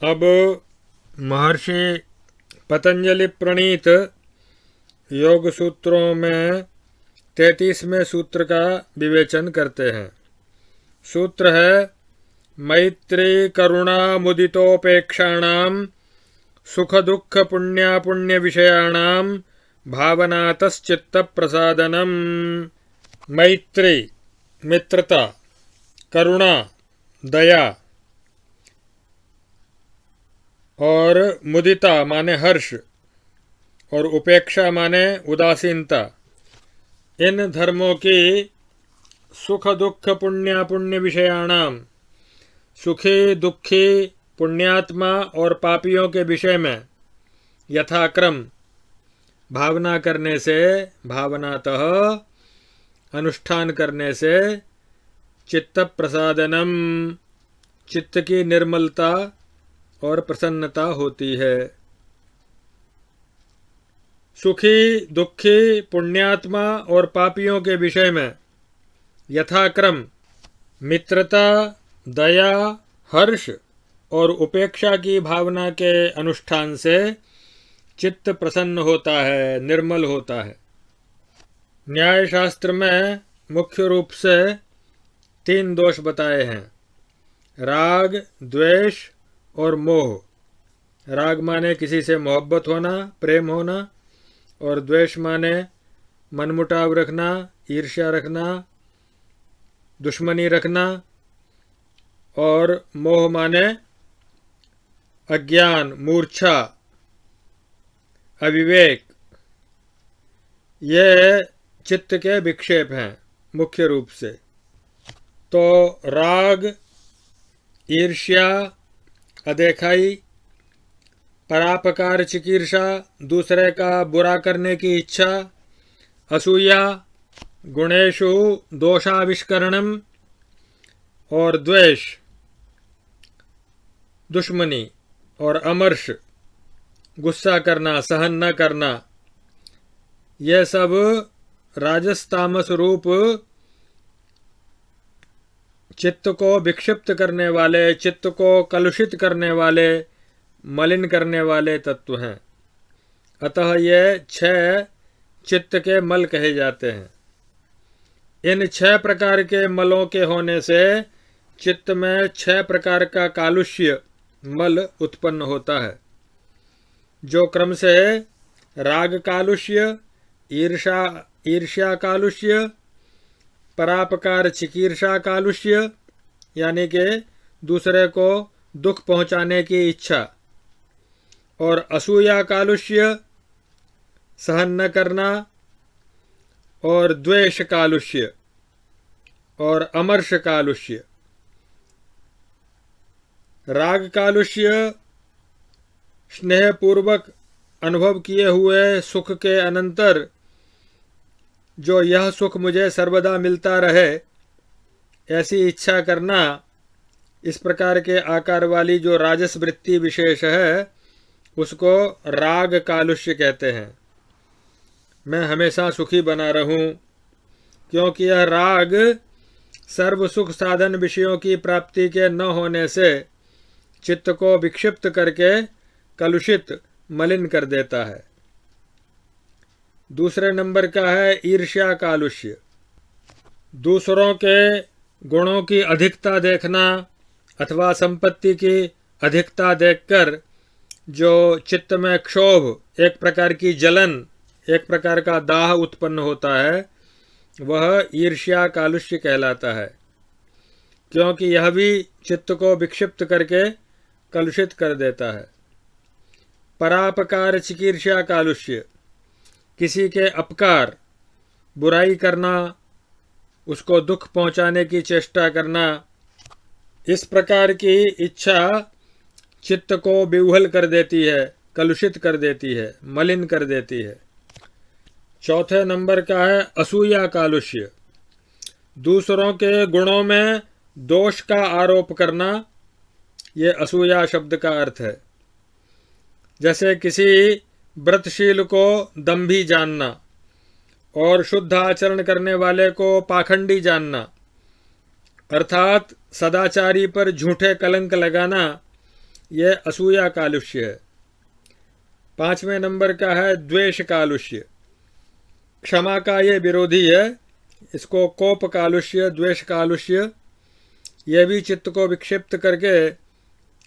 अब महर्षि पतंजलि प्रणीत योग सूत्रों में 33वें सूत्र का विवेचन करते हैं। सूत्र है मैत्री करुणा मुदितोपेक्षाणाम सुख दुख पुण्यापुण्य विषयाणाम भावनातश्चित्त प्रसादनम। मैत्री मित्रता, करुणा दया और मुदिता माने हर्ष और उपेक्षा माने उदासीनता, इन धर्मों की सुख दुख पुण्यापुण्य विषयाणाम, सुखी दुखी पुण्यात्मा और पापियों के विषय में यथाक्रम भावना करने से, भावनातः अनुष्ठान करने से चित्त प्रसादनम, चित्त की निर्मलता और प्रसन्नता होती है। सुखी दुखी पुण्यात्मा और पापियों के विषय में यथाक्रम मित्रता, दया, हर्ष और उपेक्षा की भावना के अनुष्ठान से चित्त प्रसन्न होता है, निर्मल होता है। न्याय शास्त्र में मुख्य रूप से 3 दोष बताए हैं: राग, द्वेष और मोह। राग माने किसी से मोहब्बत होना, प्रेम होना, और द्वेष माने मनमुटाव रखना, ईर्ष्या रखना, दुश्मनी रखना, और मोह माने अज्ञान, मूर्छा, अविवेक। ये चित्त के विक्षेप हैं मुख्य रूप से। तो राग, ईर्ष्या, अदेखाई, परापकार चिकीर्षा, दूसरे का बुरा करने की इच्छा, असूया, गुणेषु दोषाविष्करणम, और द्वेष, दुश्मनी और अमर्ष, गुस्सा करना, सहन न करना, यह सब राजस तामस रूप चित्त को विक्षिप्त करने वाले, चित्त को कलुषित करने वाले, मलिन करने वाले तत्व हैं। अतः ये 6 चित्त के मल कहे जाते हैं। इन 6 प्रकार के मलों के होने से चित्त में 6 प्रकार का कालुष्य मल उत्पन्न होता है, जो क्रम से राग कालुष्य, ईर्ष्या कालुष्य, परापकार चिकीर्षा कालुष्य यानी कि दूसरे को दुख पहुंचाने की इच्छा, और असूया कालुष्य, सहन न करना, और द्वेष कालुष्य और अमर्ष कालुष्य। राग कालुष्य स्नेहपूर्वक अनुभव किए हुए सुख के अनंतर जो यह सुख मुझे सर्वदा मिलता रहे ऐसी इच्छा करना, इस प्रकार के आकार वाली जो राजस वृत्ति विशेष है उसको राग कालुष्य कहते हैं। मैं हमेशा सुखी बना रहूं, क्योंकि यह राग सर्व सुख साधन विषयों की प्राप्ति के न होने से चित्त को विक्षिप्त करके कलुषित, मलिन कर देता है। दूसरे नंबर का है ईर्ष्या कालुष्य। दूसरों के गुणों की अधिकता देखना अथवा संपत्ति की अधिकता देखकर जो चित्त में क्षोभ, एक प्रकार की जलन, एक प्रकार का दाह उत्पन्न होता है, वह ईर्ष्या कालुष्य कहलाता है, क्योंकि यह भी चित्त को विक्षिप्त करके कलुषित कर देता है। परापकार चिकीर्षा कालुष्य, किसी के अपकार, बुराई करना, उसको दुख पहुंचाने की चेष्टा करना, इस प्रकार की इच्छा चित्त को विह्वल कर देती है, कलुषित कर देती है, मलिन कर देती है। चौथे नंबर का है असूया कालुष्य। दूसरों के गुणों में दोष का आरोप करना, ये असूया शब्द का अर्थ है। जैसे किसी व्रतशील को दंभी जानना और शुद्ध आचरण करने वाले को पाखंडी जानना, अर्थात सदाचारी पर झूठे कलंक लगाना, ये असूया कालुष्य है। 5वें नंबर का है द्वेष कालुष्य, क्षमा का ये विरोधी है, इसको कोप कालुष्य, द्वेष कालुष्य, यह भी चित्त को विक्षिप्त करके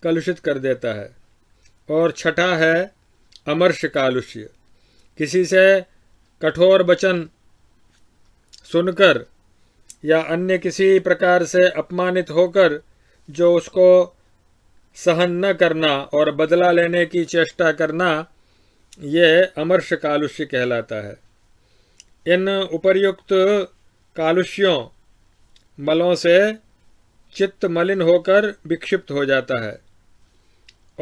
कलुषित कर देता है। और छठा है अमर्ष कालुष्य, किसी से कठोर वचन सुनकर या अन्य किसी प्रकार से अपमानित होकर जो उसको सहन न करना और बदला लेने की चेष्टा करना, ये अमर्ष कालुष्य कहलाता है। इन उपर्युक्त कालुष्यों मलों से चित्त मलिन होकर विक्षिप्त हो जाता है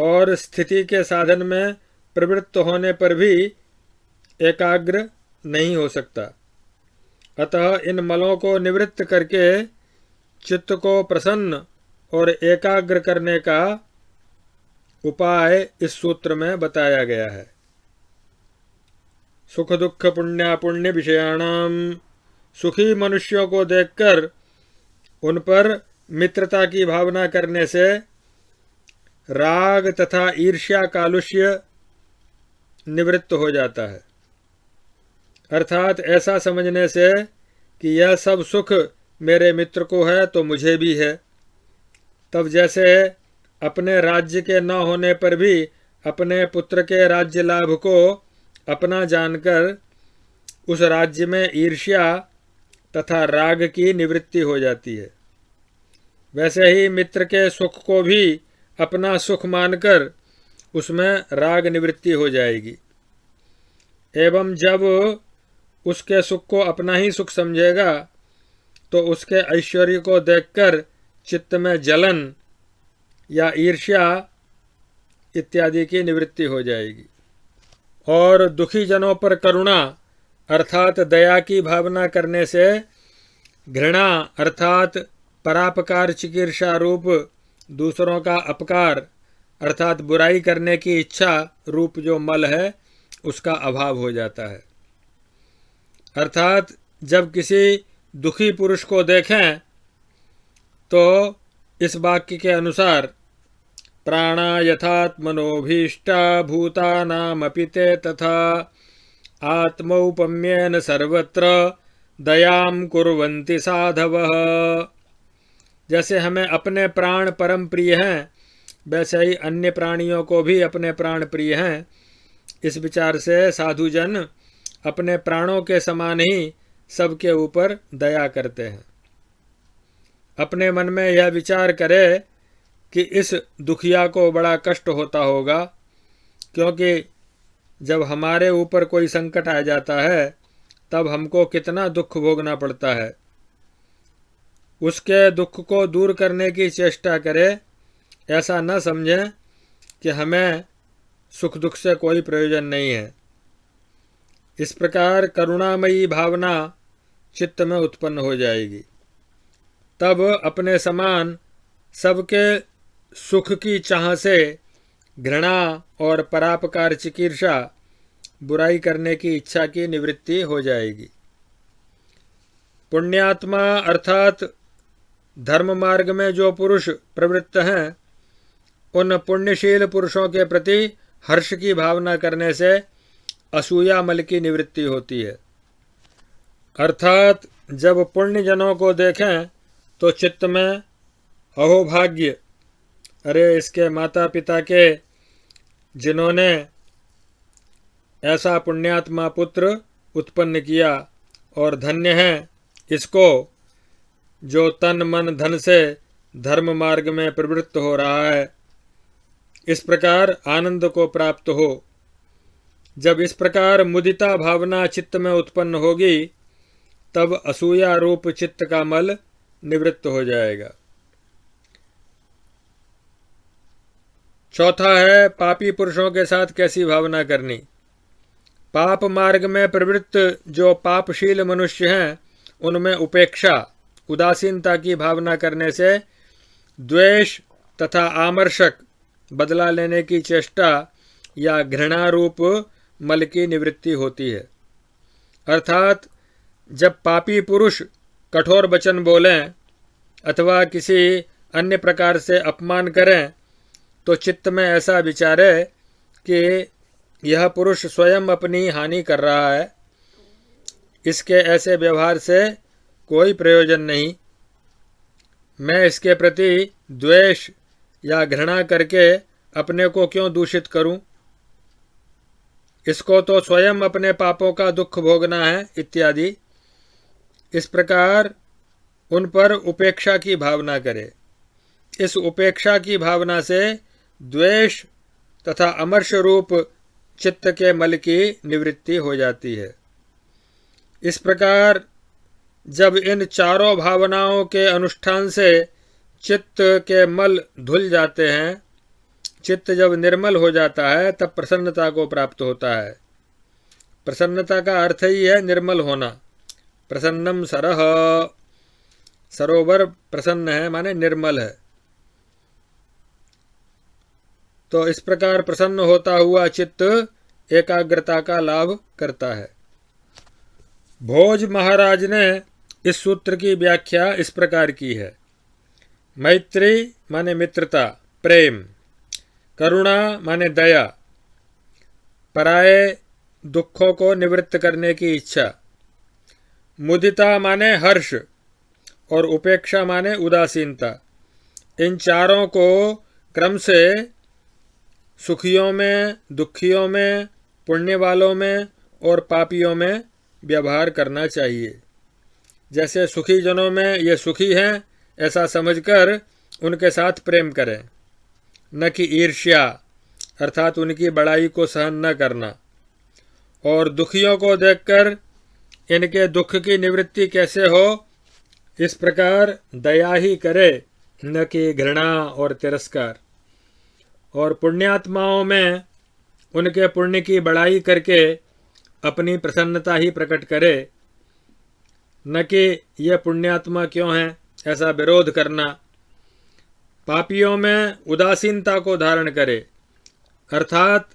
और स्थिति के साधन में प्रवृत्त होने पर भी एकाग्र नहीं हो सकता। अतः इन मलों को निवृत्त करके चित्त को प्रसन्न और एकाग्र करने का उपाय इस सूत्र में बताया गया है। सुख दुख पुण्यापुण्य विषयाणाम, सुखी मनुष्यों को देखकर उन पर मित्रता की भावना करने से राग तथा ईर्ष्या कालुष्य निवृत्त हो जाता है। अर्थात ऐसा समझने से कि यह सब सुख मेरे मित्र को है तो मुझे भी है। तब जैसे अपने राज्य के न होने पर भी अपने पुत्र के राज्य लाभ को अपना जानकर उस राज्य में ईर्ष्या तथा राग की निवृत्ति हो जाती है, वैसे ही मित्र के सुख को भी अपना सुख मानकर उसमें राग निवृत्ति हो जाएगी। एवं जब उसके सुख को अपना ही सुख समझेगा तो उसके ऐश्वर्य को देखकर चित्त में जलन या ईर्ष्या इत्यादि की निवृत्ति हो जाएगी। और दुखी जनों पर करुणा अर्थात दया की भावना करने से घृणा अर्थात परापकार चिकीर्षा रूप दूसरों का अपकार अर्थात बुराई करने की इच्छा रूप जो मल है उसका अभाव हो जाता है। अर्थात जब किसी दुखी पुरुष को देखें तो इस वाक्य के अनुसार प्राणा यथात्मनोभीष्टा भूतानामपि ते तथा आत्मौपम्येन सर्वत्र दयां कुर्वन्ति साधवः। जैसे हमें अपने प्राण परम प्रिय हैं वैसे ही अन्य प्राणियों को भी अपने प्राण प्रिय हैं। इस विचार से साधुजन अपने प्राणों के समान ही सबके ऊपर दया करते हैं। अपने मन में यह विचार करे कि इस दुखिया को बड़ा कष्ट होता होगा, क्योंकि जब हमारे ऊपर कोई संकट आ जाता है तब हमको कितना दुख भोगना पड़ता है। उसके दुख को दूर करने की चेष्टा करे, ऐसा न समझें कि हमें सुख दुख से कोई प्रयोजन नहीं है। इस प्रकार करुणामयी भावना चित्त में उत्पन्न हो जाएगी। तब अपने समान सबके सुख की चाह से घृणा और परापकार चिकीर्षा बुराई करने की इच्छा की निवृत्ति हो जाएगी। पुण्यात्मा अर्थात धर्म मार्ग में जो पुरुष प्रवृत्त हैं उन पुण्यशील पुरुषों के प्रति हर्ष की भावना करने से असूया मल की निवृत्ति होती है। अर्थात जब पुण्य जनों को देखें तो चित्त में अहो भाग्य, अरे इसके माता पिता के जिन्होंने ऐसा पुण्यात्मा पुत्र उत्पन्न किया, और धन्य है इसको जो तन मन धन से धर्म मार्ग में प्रवृत्त हो रहा है, इस प्रकार आनंद को प्राप्त हो। जब इस प्रकार मुदिता भावना चित्त में उत्पन्न होगी तब असूया रूप चित्त का मल निवृत्त हो जाएगा। चौथा है पापी पुरुषों के साथ कैसी भावना करनी। पाप मार्ग में प्रवृत्त जो पापशील मनुष्य हैं उनमें उपेक्षा उदासीनता की भावना करने से द्वेष तथा आमर्षक बदला लेने की चेष्टा या घृणा रूप मल की निवृत्ति होती है। अर्थात जब पापी पुरुष कठोर वचन बोलें अथवा किसी अन्य प्रकार से अपमान करें तो चित्त में ऐसा विचारे कि यह पुरुष स्वयं अपनी हानि कर रहा है, इसके ऐसे व्यवहार से कोई प्रयोजन नहीं, मैं इसके प्रति द्वेष या घृणा करके अपने को क्यों दूषित करूं, इसको तो स्वयं अपने पापों का दुख भोगना है इत्यादि। इस प्रकार उन पर उपेक्षा की भावना करे। इस उपेक्षा की भावना से द्वेष तथा अमर्ष रूप चित्त के मल की निवृत्ति हो जाती है। इस प्रकार जब इन चारों भावनाओं के अनुष्ठान से चित्त के मल धुल जाते हैं, चित्त जब निर्मल हो जाता है, तब प्रसन्नता को प्राप्त होता है। प्रसन्नता का अर्थ ही है निर्मल होना। प्रसन्नम सरह, सरोवर प्रसन्न है माने निर्मल है। तो इस प्रकार प्रसन्न होता हुआ चित्त एकाग्रता का लाभ करता है। भोज महाराज ने इस सूत्र की व्याख्या इस प्रकार की है। मैत्री माने मित्रता, प्रेम। करुणा माने दया, पराये दुखों को निवृत्त करने की इच्छा। मुदिता माने हर्ष और उपेक्षा माने उदासीनता। इन चारों को क्रम से सुखियों में, दुखियों में, पुण्य वालों में और पापियों में व्यवहार करना चाहिए। जैसे सुखी जनों में ये सुखी हैं ऐसा समझकर उनके साथ प्रेम करें, न कि ईर्ष्या अर्थात उनकी बड़ाई को सहन न करना। और दुखियों को देखकर इनके दुख की निवृत्ति कैसे हो, इस प्रकार दया ही करे, न कि घृणा और तिरस्कार। और पुण्यात्माओं में उनके पुण्य की बड़ाई करके अपनी प्रसन्नता ही प्रकट करे, न कि ये पुण्यात्मा क्यों हैं ऐसा विरोध करना। पापियों में उदासीनता को धारण करे, अर्थात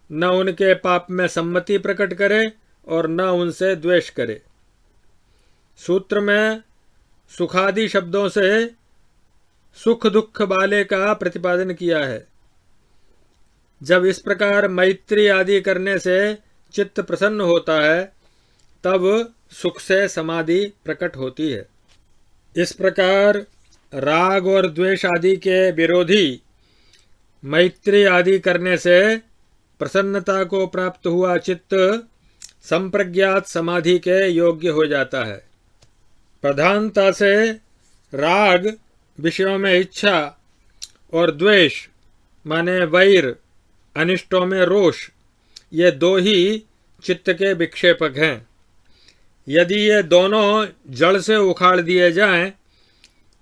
न उनके पाप में सम्मति प्रकट करे और न उनसे द्वेष करे। सूत्र में सुखादि शब्दों से सुख दुख वाले का प्रतिपादन किया है। जब इस प्रकार मैत्री आदि करने से चित्त प्रसन्न होता है, तब सुख से समाधि प्रकट होती है। इस प्रकार राग और द्वेष आदि के विरोधी मैत्री आदि करने से प्रसन्नता को प्राप्त हुआ चित्त संप्रज्ञात समाधि के योग्य हो जाता है। प्रधानता से राग विषयों में इच्छा और द्वेष माने वैर, अनिष्टों में रोष, ये दो ही चित्त के विक्षेपक हैं। यदि ये दोनों जड़ से उखाड़ दिए जाएं,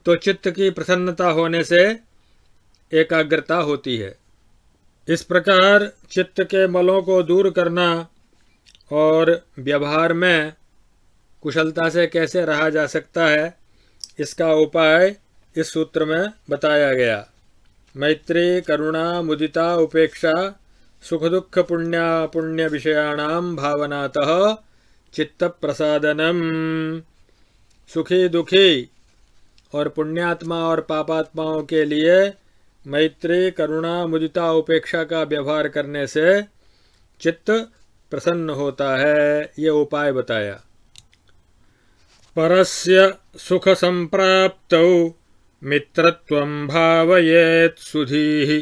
तो चित्त की प्रसन्नता होने से एकाग्रता होती है। इस प्रकार चित्त के मलों को दूर करना और व्यवहार में कुशलता से कैसे रहा जा सकता है, इसका उपाय इस सूत्र में बताया गया। मैत्री, करुणा, मुदिता, उपेक्षा, सुख दुख पुण्य विषयाणाम भावनातः चित्त प्रसादनम। सुखी दुखी और पुण्यात्मा और पापात्माओं के लिए मैत्री, करुणा, मुदिता, उपेक्षा का व्यवहार करने से चित्त प्रसन्न होता है, ये उपाय बताया। परस्य सुख संप्राप्तौ मित्रत्वं भावयेत् सुधीः,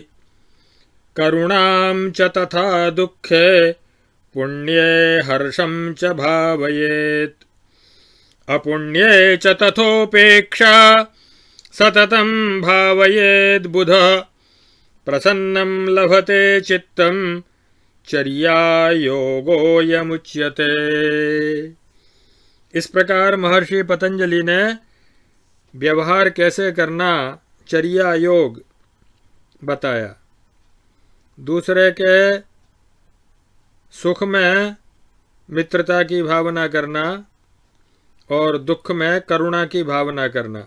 करुणां च तथा दुःखे पुण्ये हर्षं च भावयेत्, अपुण्ये च तथोपेक्षा सततं भावयेत् बुधः, प्रसन्नं लभते चित्तं चर्या योगोऽयमुच्यते। इस प्रकार महर्षि पतंजलि ने व्यवहार कैसे करना, चर्या योग बताया। दूसरे के सुख में मित्रता की भावना करना और दुख में करुणा की भावना करना।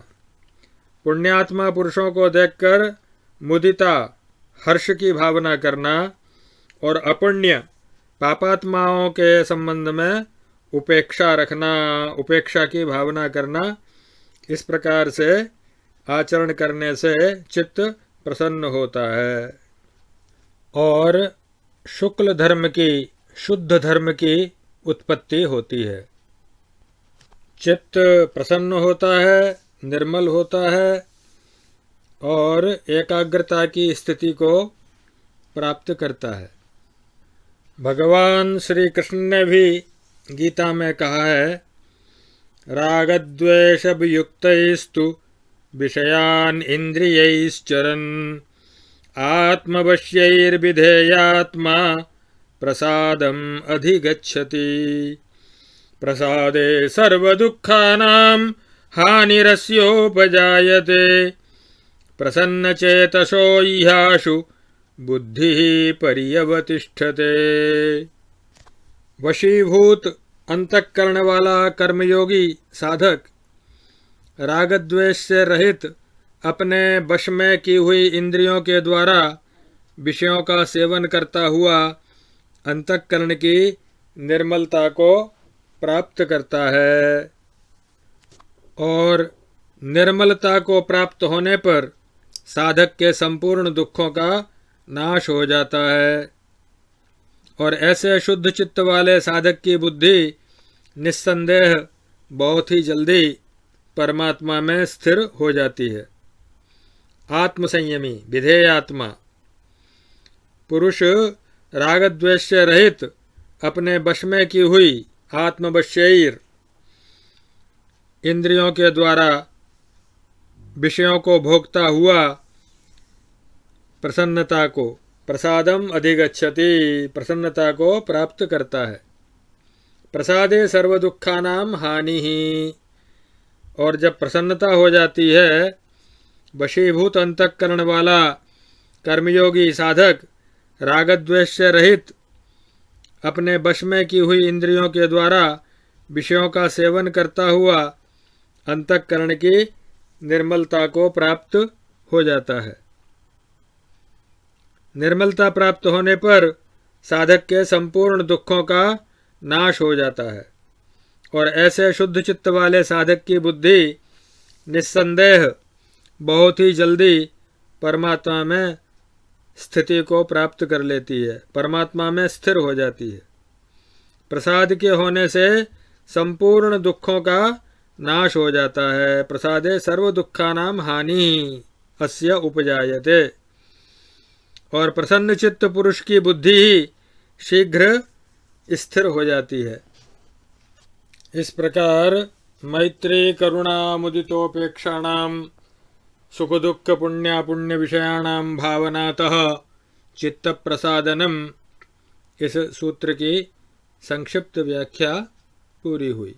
पुण्यात्मा पुरुषों को देखकर मुदिता, हर्ष की भावना करना और अपुण्य पापात्माओं के संबंध में उपेक्षा रखना, उपेक्षा की भावना करना। इस प्रकार से आचरण करने से चित्त प्रसन्न होता है। और शुक्ल धर्म की, शुद्ध धर्म की उत्पत्ति होती है। चित्त प्रसन्न होता है, निर्मल होता है और एकाग्रता की स्थिति को प्राप्त करता है। भगवान श्री कृष्ण ने भी गीता में कहा है, रागद्वेषवियुक्तैस्तु विषयान् इन्द्रियैश्चरन् आत्मवश्यैर्विधेयात्मा प्रसादम् अधिगच्छति। प्रसादे सर्वदुःखानां हानिरस्योपजायते प्रसन्नचेतसो ह्याशु बुद्धिः पर्यवतिष्ठते। वशीभूत अंतःकरण वाला कर्मयोगी साधक रागद्वेष से रहित अपने वश में की हुई इंद्रियों के द्वारा विषयों का सेवन करता हुआ अंतःकरण की निर्मलता को प्राप्त करता है और निर्मलता को प्राप्त होने पर साधक के संपूर्ण दुखों का नाश हो जाता है और ऐसे शुद्ध चित्त वाले साधक की बुद्धि निस्संदेह बहुत ही जल्दी परमात्मा में स्थिर हो जाती है। आत्मसंयमी विधेयात्मा पुरुष रागद्वेष से रहित अपने वश में की हुई आत्मवश्यैर इंद्रियों के द्वारा विषयों को भोगता हुआ प्रसन्नता को, प्रसादम अधिगच्छति, प्रसन्नता को प्राप्त करता है। प्रसादे सर्व दुखानाम हानि ही, और जब प्रसन्नता हो जाती है, वशीभूत अंतःकरण वाला कर्मयोगी साधक रागद्वेष से रहित अपने वश में की हुई इंद्रियों के द्वारा विषयों का सेवन करता हुआ अंतःकरण की निर्मलता को प्राप्त हो जाता है। निर्मलता प्राप्त होने पर साधक के संपूर्ण दुखों का नाश हो जाता है और ऐसे शुद्ध चित्त वाले साधक की बुद्धि निस्संदेह बहुत ही जल्दी परमात्मा में स्थिति को प्राप्त कर लेती है, परमात्मा में स्थिर हो जाती है। प्रसाद के होने से संपूर्ण दुखों का नाश हो जाता है। प्रसादे सर्व दुखानाम हानि अस्य उपजायते, और प्रसन्न चित्त पुरुष की बुद्धि ही शीघ्र स्थिर हो जाती है। इस प्रकार मैत्री करुणा मुदितोपेक्षाणाम सुख दुख पुण्यापुण्य विषयाणाम भावनातः चित्त प्रसादनम, इस सूत्र की संक्षिप्त व्याख्या पूरी हुई।